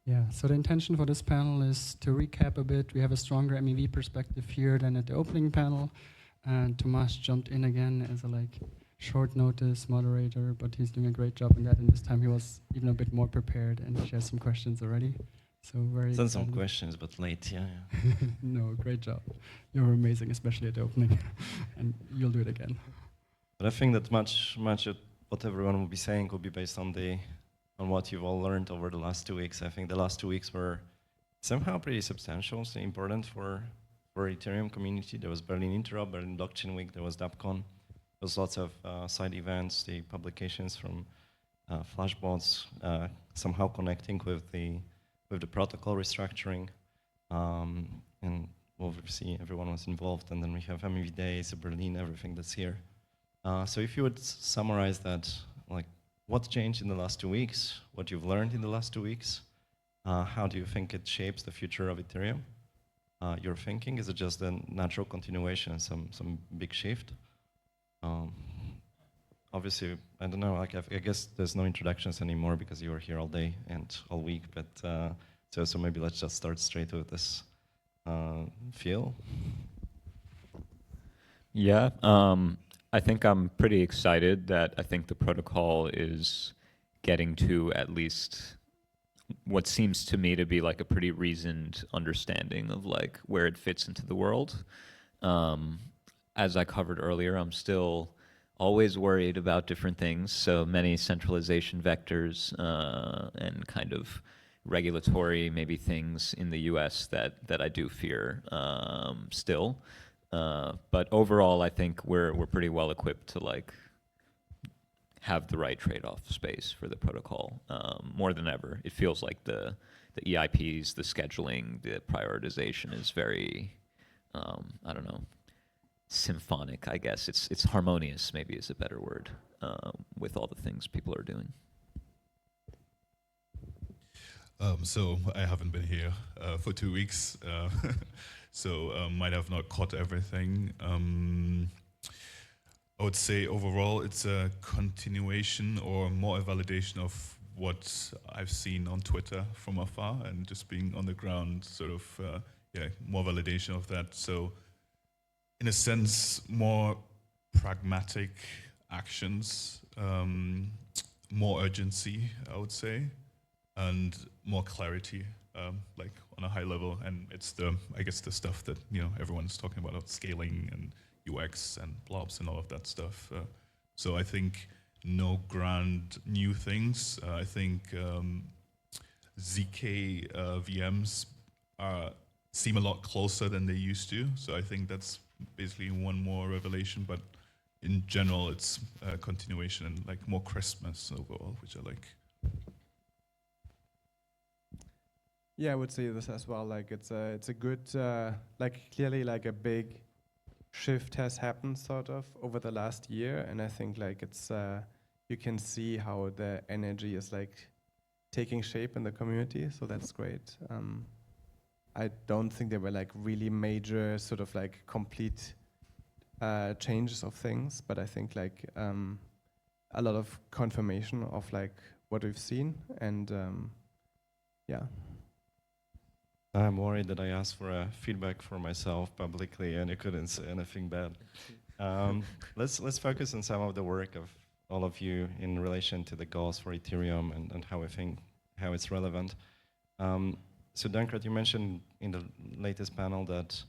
Yeah, so the intention for this panel is to recap a bit. We have a stronger MEV perspective here than at the opening panel. And Tomasz jumped in again as a short notice moderator, but he's doing a great job in that. And this time he was even a bit more prepared and shared some questions already. So very Sent some questions, but late, yeah. No, great job. You were amazing, especially at the opening. And you'll do it again. But I think that much of what everyone will be saying will be based on what you've all learned over the last 2 weeks. I think the last 2 weeks were somehow pretty substantial, so important for Ethereum community. There was Berlin Interop, Berlin Blockchain Week, there was DAppCon. There was lots of side events, the publications from Flashbots, somehow connecting with the protocol restructuring. And obviously everyone was involved. And then we have MEV Days, Berlin, everything that's here. So if you would summarize that, like what changed in the last 2 weeks, what you've learned in the last 2 weeks, how do you think it shapes the future of Ethereum? Your thinking, is it just a natural continuation, some big shift? Obviously, I don't know, like I guess there's no introductions anymore because you were here all day and all week, but so maybe let's just start straight with this feel. Yeah, I think I'm pretty excited that I think the protocol is getting to at least what seems to me to be like a pretty reasoned understanding of like where it fits into the world. As I covered earlier, I'm still always worried about different things. So many centralization vectors and kind of regulatory maybe things in the US that I do fear still. But overall, I think we're pretty well equipped to like have the right trade-off space for the protocol more than ever. It feels like the EIPs, the scheduling, the prioritization is very, I don't know, symphonic, I guess. It's harmonious, maybe is a better word, with all the things people are doing. So I haven't been here for 2 weeks, so might have not caught everything. I would say overall it's a continuation or more a validation of what I've seen on Twitter from afar and just being on the ground, sort of, yeah, more validation of that. So in a sense, more pragmatic actions, more urgency, I would say, and more clarity, like on a high level. And it's I guess the stuff that, everyone's talking about scaling and UX and blobs and all of that stuff. So I think no grand new things. I think ZK VMs seem a lot closer than they used to. So I think that's basically one more revelation. But in general, it's a continuation and like more crispness overall, which I like. Yeah, I would say this as well. Like it's a good, like clearly like a big shift has happened sort of over the last year, and I think like it's you can see how the energy is like taking shape in the community, so that's great. I don't think there were like really major sort of like complete changes of things, but I think like a lot of confirmation of like what we've seen, and yeah. I'm worried that I asked for a feedback for myself publicly and I couldn't say anything bad. Let's focus on some of the work of all of you in relation to the goals for Ethereum and how it's relevant. So Dankrad, you mentioned in the latest panel that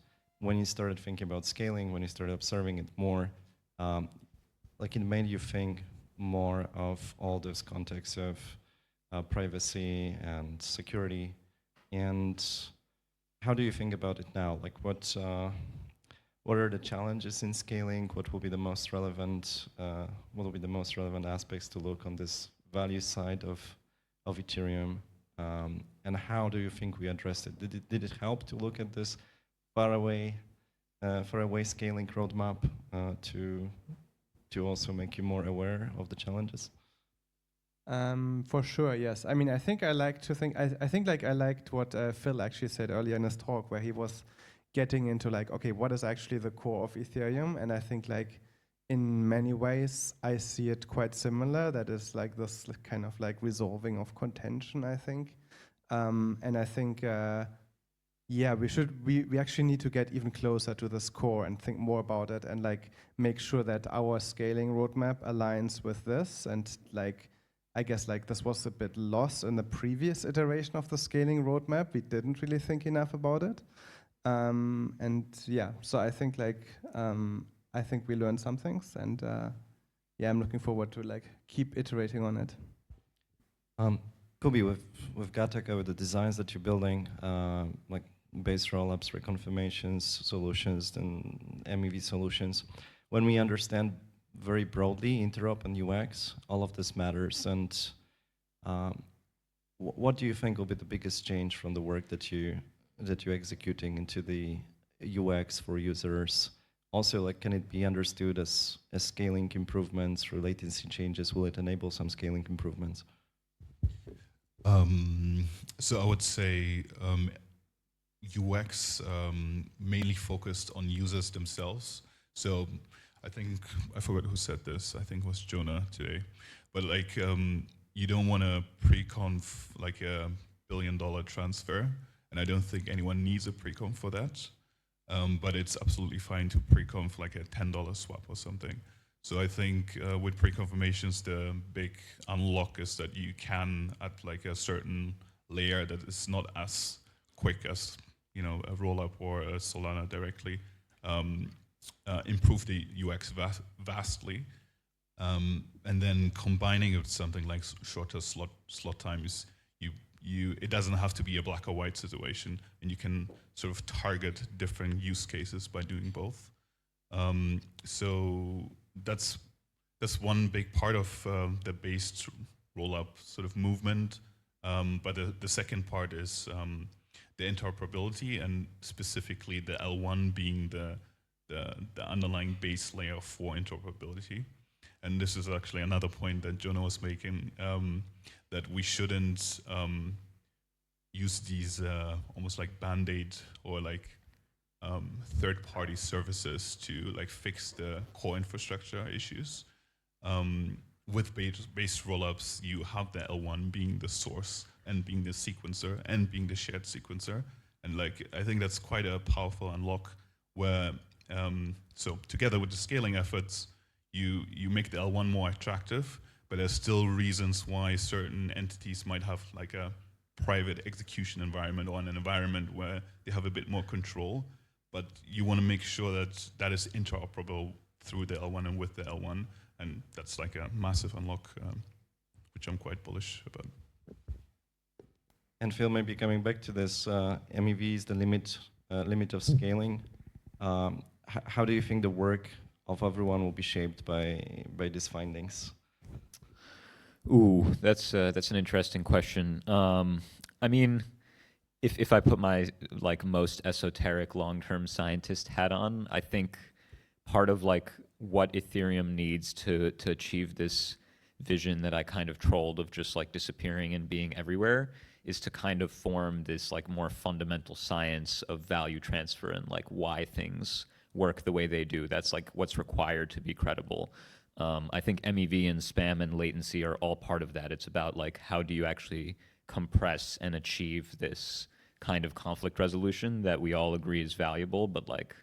when you started thinking about scaling, when you started observing it more, like it made you think more of all those contexts of privacy and security. And how do you think about it now? Like what are the challenges in scaling? What will be the most relevant aspects to look on this value side of Ethereum? And how do you think we addressed it? Did it help to look at this faraway scaling roadmap to also make you more aware of the challenges? For sure, yes. I mean, I think I liked what Phil actually said earlier in his talk, where he was getting into like, okay, what is actually the core of Ethereum? And I think like in many ways, I see it quite similar. That is like this kind of like resolving of contention, I think. And I think, yeah, we actually need to get even closer to this core and think more about it and like make sure that our scaling roadmap aligns with this. And like, I guess like this was a bit lost in the previous iteration of the scaling roadmap. We didn't really think enough about it. And yeah, so I think like, I think we learned some things, and yeah, I'm looking forward to like keep iterating on it. Kubi, with Gattaca, with the designs that you're building, like base rollups, reconfirmations, solutions, and MEV solutions, when we understand very broadly interop and UX, all of this matters. And what do you think will be the biggest change from the work that you're executing into the UX for users? Also, like, can it be understood as scaling improvements or latency changes? Will it enable some scaling improvements? So I would say UX mainly focused on users themselves. So I think, I forgot who said this, I think it was Jonah today. But like, you don't want to pre-conf like a $1 billion transfer. And I don't think anyone needs a pre-conf for that. But it's absolutely fine to pre-conf like a $10 swap or something. So I think with pre-confirmations, the big unlock is that you can, at like a certain layer that is not as quick as, you know, a rollup or a Solana directly, improve the UX vastly. And then combining it with something like shorter slot times, it doesn't have to be a black or white situation, and you can sort of target different use cases by doing both. So that's one big part of the based rollup sort of movement. But the second part is the interoperability, and specifically the L1 being the underlying base layer for interoperability. And this is actually another point that Jonah was making, that we shouldn't use these almost like Band-Aid or like third-party services to like fix the core infrastructure issues. With based rollups, you have the L1 being the source and being the sequencer and being the shared sequencer. And like, I think that's quite a powerful unlock where, so together with the scaling efforts, you make the L1 more attractive, but there's still reasons why certain entities might have like a private execution environment or an environment where they have a bit more control, but you want to make sure that that is interoperable through the L1 and with the L1, and that's like a massive unlock, which I'm quite bullish about. And Phil, maybe coming back to this, MEV is the limit of scaling. How do you think the work of everyone will be shaped by these findings? Ooh, that's an interesting question. I mean, if I put my like most esoteric long-term scientist hat on, I think part of like what Ethereum needs to achieve this vision that I kind of trolled of just like disappearing and being everywhere is to kind of form this like more fundamental science of value transfer and like why things work the way they do. That's like what's required to be credible. I think MEV and spam and latency are all part of that. It's about like how do you actually compress and achieve this kind of conflict resolution that we all agree is valuable, but like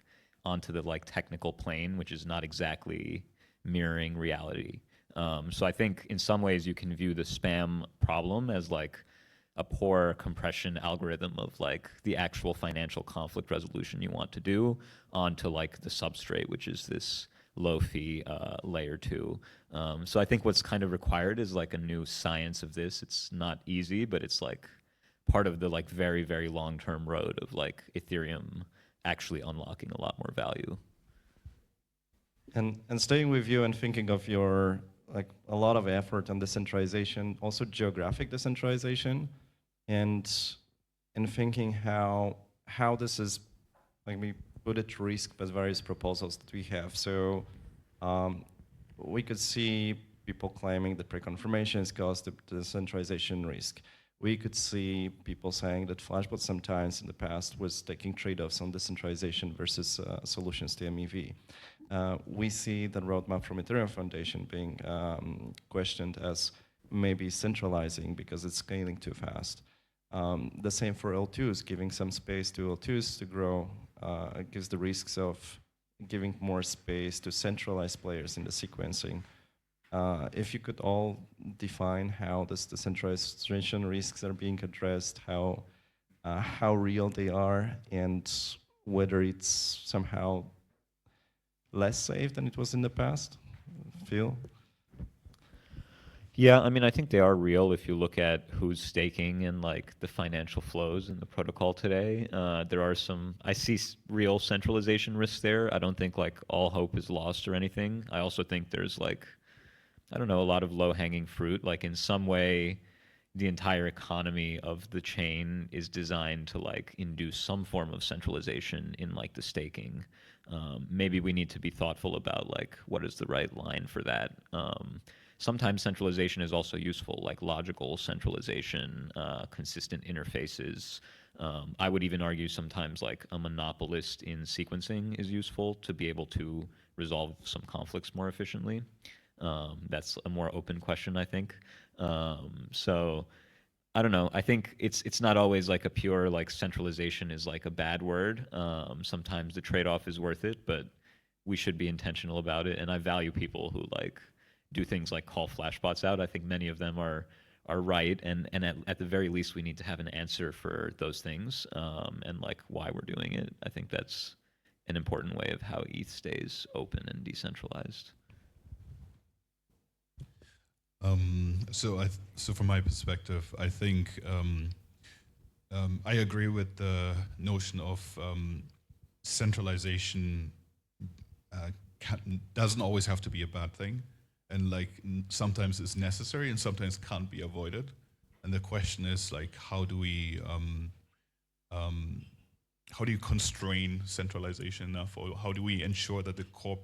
onto the like technical plane, which is not exactly mirroring reality. So I think in some ways you can view the spam problem as like a poor compression algorithm of like the actual financial conflict resolution you want to do onto like the substrate, which is this low fee layer 2. So I think what's kind of required is like a new science of this. It's not easy, but it's like part of the like very, very long-term road of like Ethereum actually unlocking a lot more value. And staying with you and thinking of your like a lot of effort on decentralization, also geographic decentralization, and thinking how this is, like, we put at risk by various proposals that we have. So we could see people claiming that pre-confirmations cause the decentralization risk. We could see people saying that Flashbot sometimes in the past was taking trade-offs on decentralization versus solutions to MEV. We see the roadmap from Ethereum Foundation being questioned as maybe centralizing because it's scaling too fast. The same for L2s, giving some space to L2s to grow gives the risks of giving more space to centralized players in the sequencing. If you could all define how this decentralization risks are being addressed, how real they are, and whether it's somehow less safe than it was in the past. Phil? Yeah, I mean, I think they are real if you look at who's staking and like the financial flows in the protocol today. There are some, I see real centralization risks there. I don't think like all hope is lost or anything. I also think there's like, I don't know, a lot of low-hanging fruit. Like in some way, the entire economy of the chain is designed to like induce some form of centralization in like the staking. Maybe we need to be thoughtful about like what is the right line for that. Sometimes centralization is also useful, like logical centralization, consistent interfaces. I would even argue sometimes like a monopolist in sequencing is useful to be able to resolve some conflicts more efficiently. That's a more open question, I think. So I don't know. I think it's not always like a pure like centralization is like a bad word. Sometimes the trade-off is worth it, but we should be intentional about it. And I value people who like do things like call flashbots out. I think many of them are right, and at the very least we need to have an answer for those things and like why we're doing it. I think that's an important way of how ETH stays open and decentralized. So from my perspective, I think I agree with the notion of centralization doesn't always have to be a bad thing, and like sometimes it's necessary and sometimes can't be avoided. And the question is like, how do you constrain centralization enough, or how do we ensure that the core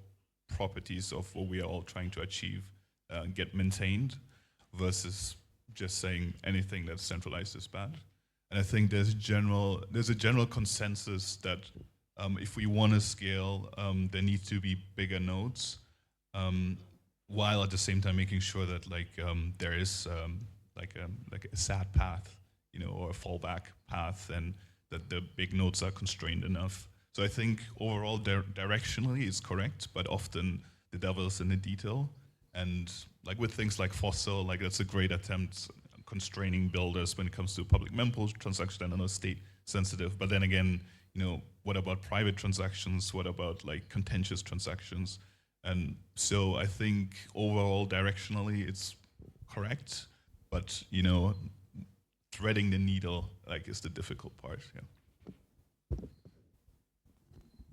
properties of what we are all trying to achieve get maintained, versus just saying anything that's centralized is bad. And I think there's a general consensus that if we want to scale, there needs to be bigger nodes, while at the same time making sure that like there is like a sad path, you know, or a fallback path, and that the big nodes are constrained enough. So I think overall directionally it's correct, but often the devil is in the detail. And like with things like Fossil, like that's a great attempt constraining builders when it comes to public mempool transactions. I know state sensitive, but then again, you know, what about private transactions? What about like contentious transactions? And so I think overall directionally it's correct, but you know, threading the needle like is the difficult part. Yeah.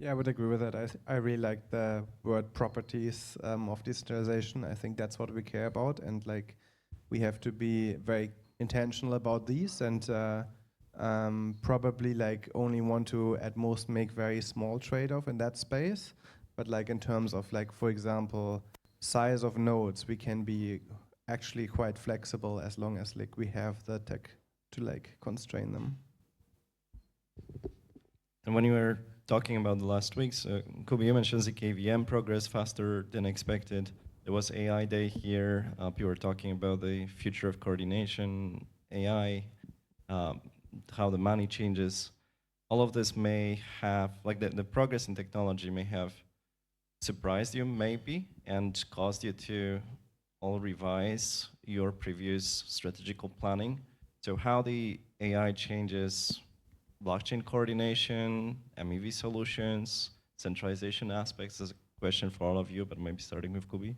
Yeah, I would agree with that. I really like the word properties of decentralization. I think that's what we care about, and like we have to be very intentional about these, and probably like only want to at most make very small trade-off in that space. But like in terms of like, for example, size of nodes, we can be actually quite flexible as long as like we have the tech to like constrain them. And when you were talking about the last weeks, Kubi, you mentioned the KVM progress faster than expected. There was AI Day here. People were talking about the future of coordination, AI, how the money changes. All of this may have, like the progress in technology may have surprised you maybe and caused you to all revise your previous strategical planning. So how the AI changes blockchain coordination, MEV solutions, centralization aspects is a question for all of you, but maybe starting with Kubi.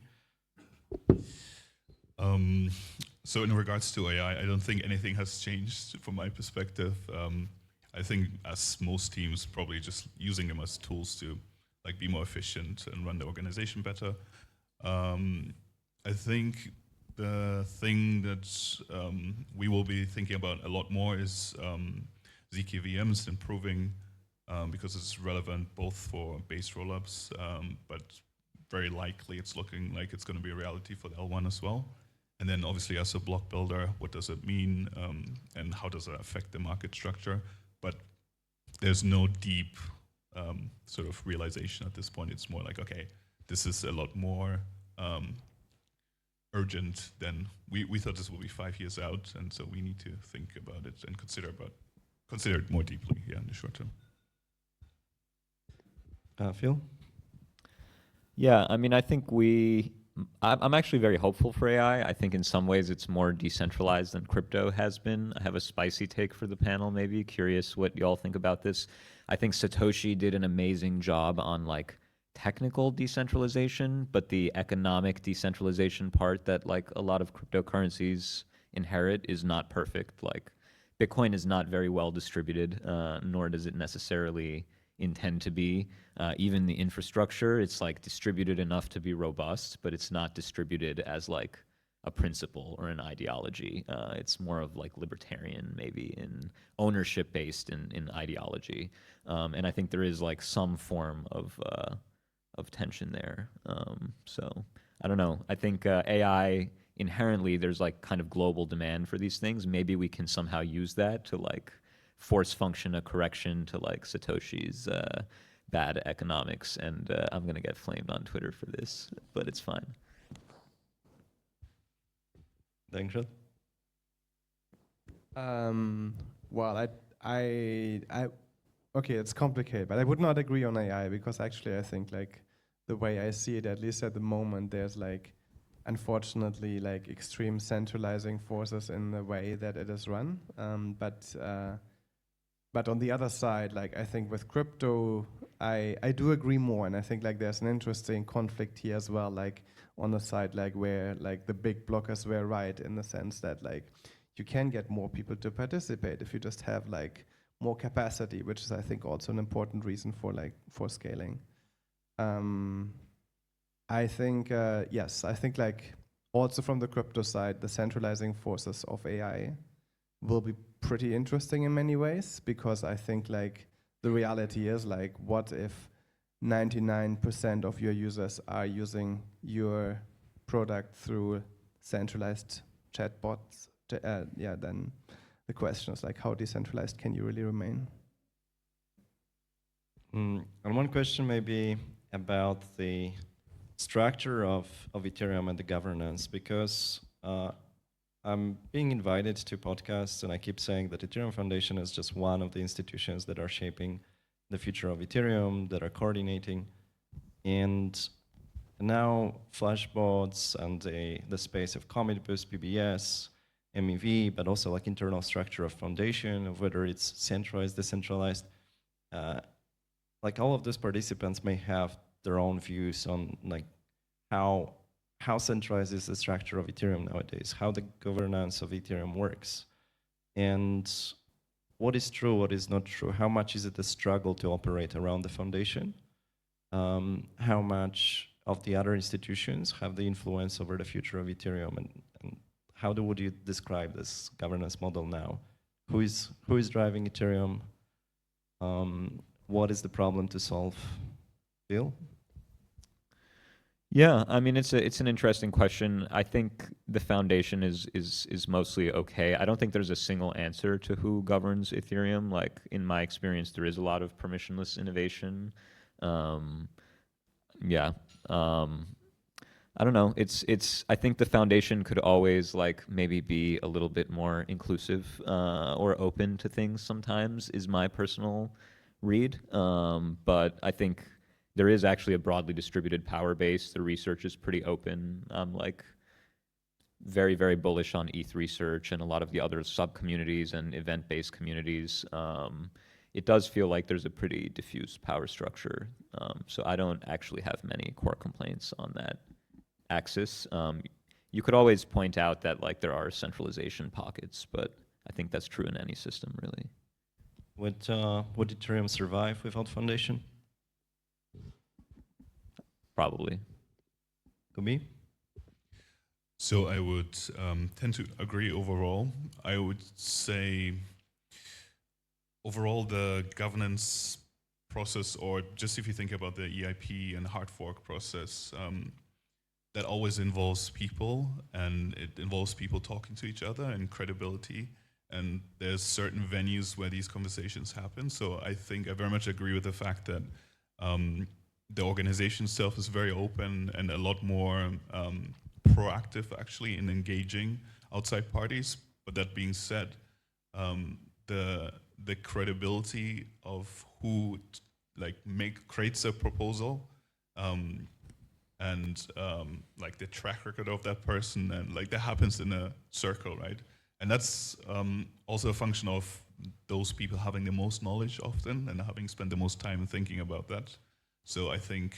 So in regards to AI, I don't think anything has changed from my perspective. I think as most teams, probably just using them as tools to like be more efficient and run the organization better. I think the thing that we will be thinking about a lot more is zkVMs improving because it's relevant both for base rollups, but very likely it's looking like it's going to be a reality for the L1 as well. And then obviously as a block builder, what does it mean and how does it affect the market structure? But there's no deep sort of realization at this point. It's more like, okay, this is a lot more urgent, then we thought this will be 5 years out, and so we need to think about it and consider it more deeply, in the short term. Phil? Yeah, I mean, I think I'm actually very hopeful for AI. I think in some ways it's more decentralized than crypto has been. I have a spicy take for the panel, maybe. Curious what y'all think about this. I think Satoshi did an amazing job on like technical decentralization, but the economic decentralization part that like a lot of cryptocurrencies inherit is not perfect. Like Bitcoin is not very well distributed, nor does it necessarily intend to be. Even the infrastructure, it's like distributed enough to be robust, but it's not distributed as like a principle or an ideology. It's more of like libertarian, maybe in ownership based in ideology. And I think there is like some form of tension there. So I don't know. I think AI inherently, there's like kind of global demand for these things. Maybe we can somehow use that to like force function a correction to like Satoshi's bad economics. And I'm going to get flamed on Twitter for this, but it's fine. Dankrad? Well, okay, it's complicated, but I would not agree on AI because actually I think like the way I see it, at least at the moment, there's like, unfortunately, like extreme centralizing forces in the way that it is run. But on the other side, like I think with crypto, I do agree more, and I think like there's an interesting conflict here as well, like on the side like where like the big blockers were right in the sense that like you can get more people to participate if you just have like more capacity, which is I think also an important reason for scaling. I think yes, I think like also from the crypto side, the centralizing forces of AI will be pretty interesting in many ways, because I think like the reality is like, what if 99% of your users are using your product through centralized chatbots? Then the question is like, how decentralized can you really remain? And one question maybe about the structure of Ethereum and the governance, because I'm being invited to podcasts and I keep saying that Ethereum Foundation is just one of the institutions that are shaping the future of Ethereum, that are coordinating. And now Flashbots and the space of Commit Boost, PBS, MEV, but also like internal structure of foundation, of whether it's centralized, decentralized, like all of those participants may have their own views on like how centralized is the structure of Ethereum nowadays, how the governance of Ethereum works, and what is true, what is not true, how much is it a struggle to operate around the foundation, how much of the other institutions have the influence over the future of Ethereum, and how would you describe this governance model now? Who is driving Ethereum? What is the problem to solve? Bill? Yeah, I mean it's an interesting question. I think the foundation is mostly okay. I don't think there's a single answer to who governs Ethereum. Like in my experience, there is a lot of permissionless innovation. I don't know. I think the foundation could always like maybe be a little bit more inclusive or open to things sometimes, is my personal read. But I think there is actually a broadly distributed power base. The research is pretty open. I'm like very, very bullish on ETH research and a lot of the other sub-communities and event-based communities. It does feel like there's a pretty diffuse power structure. So I don't actually have many core complaints on that axis. You could always point out that like there are centralization pockets, but I think that's true in any system, really. Would Ethereum survive without foundation? Probably. Kubi? So I would tend to agree overall. I would say overall the governance process, or just if you think about the EIP and hard fork process, that always involves people, and it involves people talking to each other and credibility. And there's certain venues where these conversations happen. So I think I very much agree with the fact that the organization itself is very open and a lot more proactive actually in engaging outside parties. But that being said, the credibility of who creates a proposal, and like the track record of that person, and like that happens in a circle, right? And that's also a function of those people having the most knowledge often and having spent the most time thinking about that. So I think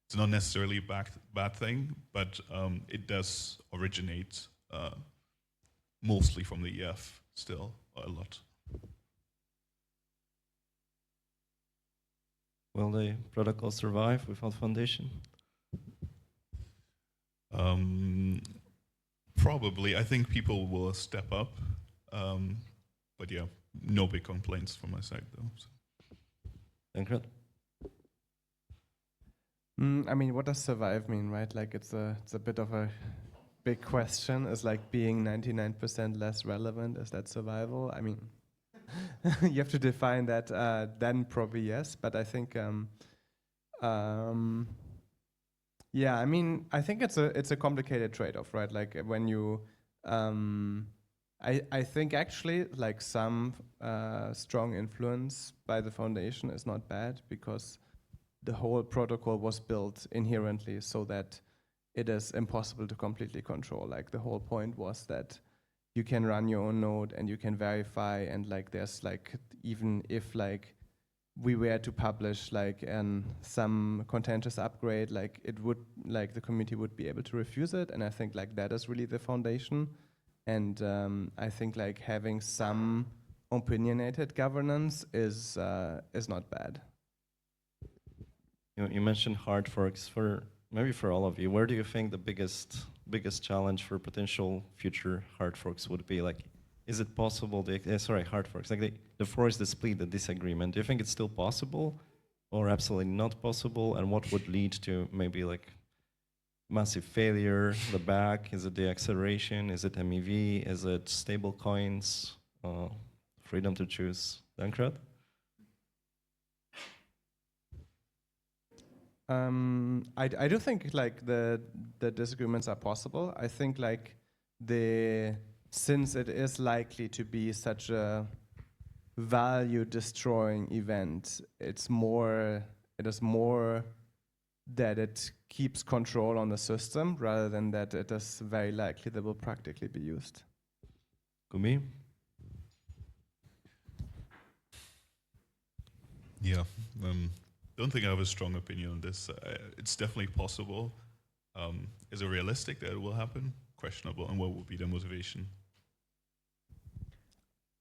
it's not necessarily a bad thing, but it does originate mostly from the EF still a lot. Will the protocol survive without foundation? Probably. I think people will step up. But yeah, no big complaints from my side though. So. Dankrad? I mean, what does survive mean, right? Like it's a bit of a big question. Is like being 99% less relevant, is that survival? I mean, you have to define that, then probably yes, but I think yeah, I mean, I think it's a complicated trade-off, right? Like when you I think actually like some strong influence by the foundation is not bad, because the whole protocol was built inherently so that it is impossible to completely control. Like the whole point was that you can run your own node and you can verify, and like there's like, even if like we were to publish like some contentious upgrade, like it would, like the community would be able to refuse it. And I think like that is really the foundation. And I think like having some opinionated governance is not bad. You mentioned hard forks. Maybe for all of you, where do you think the biggest challenge for potential future hard forks would be? Like, is it possible? Hard forks. Like the forks that split the disagreement. Do you think it's still possible, or absolutely not possible? And what would lead to maybe like massive failure? The back? Is it the acceleration? Is it MEV? Is it stable coins? Freedom to choose. Dankrad? I do think like the disagreements are possible. I think like since it is likely to be such a value destroying event, it is more that it keeps control on the system rather than that it is very likely that will practically be used. Kubi? Yeah. Don't think I have a strong opinion on this. It's definitely possible. Is it realistic that it will happen? Questionable. And what will be the motivation?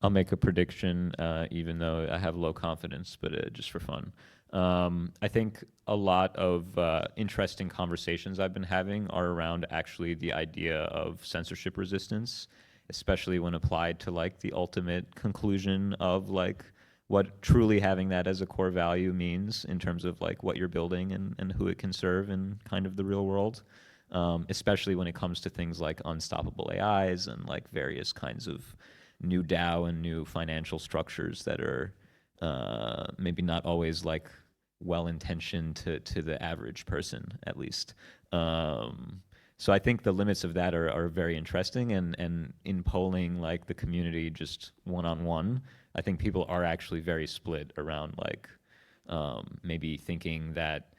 I'll make a prediction, even though I have low confidence, but just for fun. I think a lot of interesting conversations I've been having are around actually the idea of censorship resistance, especially when applied to like the ultimate conclusion of like what truly having that as a core value means in terms of like what you're building and who it can serve in kind of the real world, especially when it comes to things like unstoppable AIs and like various kinds of new DAO and new financial structures that are maybe not always like well-intentioned to the average person, at least. So I think the limits of that are very interesting, and in polling like the community just one-on-one, I think people are actually very split around like maybe thinking that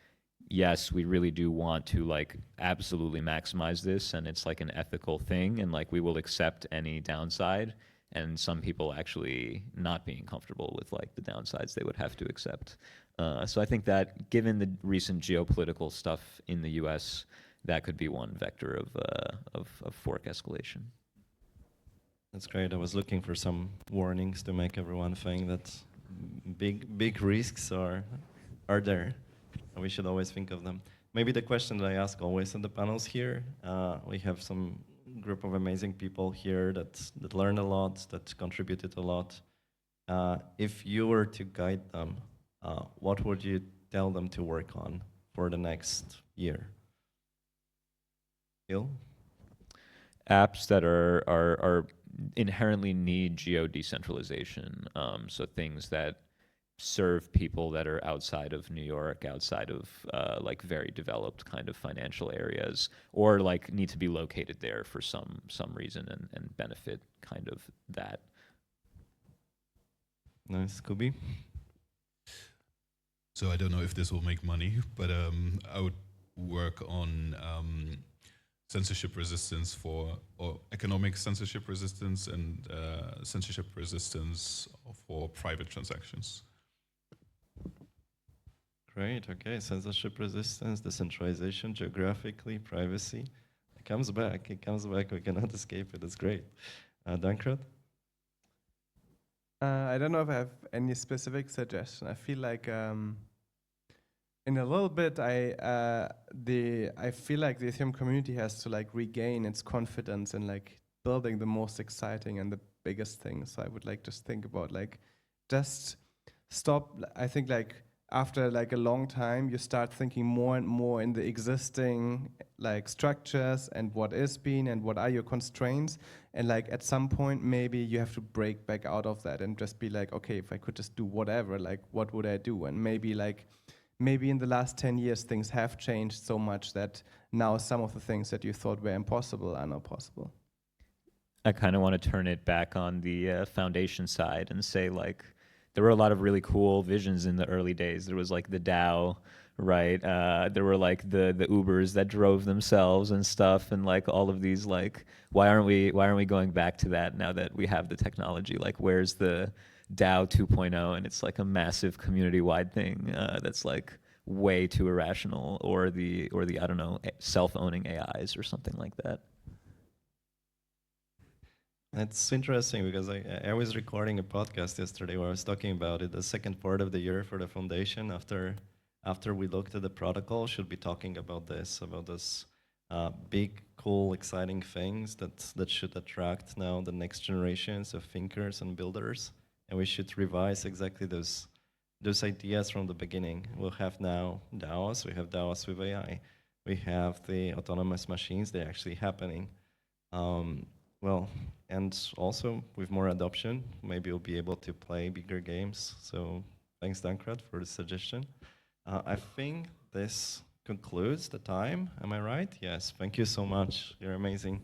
yes, we really do want to like absolutely maximize this and it's like an ethical thing and like we will accept any downside, and some people actually not being comfortable with like the downsides they would have to accept. So I think that given the recent geopolitical stuff in the US, that could be one vector of fork escalation. That's great. I was looking for some warnings to make everyone think that big risks are there. And we should always think of them. Maybe the question that I ask always in the panels here, we have some group of amazing people here that learned a lot, that contributed a lot. If you were to guide them, what would you tell them to work on for the next year? Phil? Apps that are inherently need geo decentralization. So things that serve people that are outside of New York, outside of like very developed kind of financial areas, or like need to be located there for some reason and benefit kind of that. Nice, Kubi. So I don't know if this will make money, but I would work on censorship resistance or economic censorship resistance and censorship resistance for private transactions. Great. Okay. Censorship resistance, decentralization, geographically, privacy. It comes back. It comes back. We cannot escape it. It's great. Dankrad? I don't know if I have any specific suggestion. I feel like in a little bit, I feel like the Ethereum community has to like regain its confidence in like building the most exciting and the biggest things. So I would like just think about like just stop. I think like after like a long time, you start thinking more and more in the existing like structures and what is being and what are your constraints. And like at some point, maybe you have to break back out of that and just be like, okay, if I could just do whatever, like what would I do? And maybe in the last 10 years, things have changed so much that now some of the things that you thought were impossible are not possible. I kind of want to turn it back on the foundation side and say like, there were a lot of really cool visions in the early days. There was like the DAO, right? There were like the Ubers that drove themselves and stuff, and like all of these like, why aren't we going back to that now that we have the technology? Like, where's the DAO 2.0? And it's like a massive community-wide thing that's like way too irrational, or the I don't know, self-owning AIs or something like that. It's interesting because I was recording a podcast yesterday where I was talking about it. The second part of the year for the foundation, after we looked at the protocol, should be talking about this big, cool, exciting things that should attract now the next generations of thinkers and builders. And we should revise exactly those ideas from the beginning. We'll have now DAOs. We have DAOs with AI. We have the autonomous machines. They're actually happening. Well, and also with more adoption, maybe we'll be able to play bigger games. So thanks, Dankrad, for the suggestion. I think this concludes the time. Am I right? Yes. Thank you so much. You're amazing.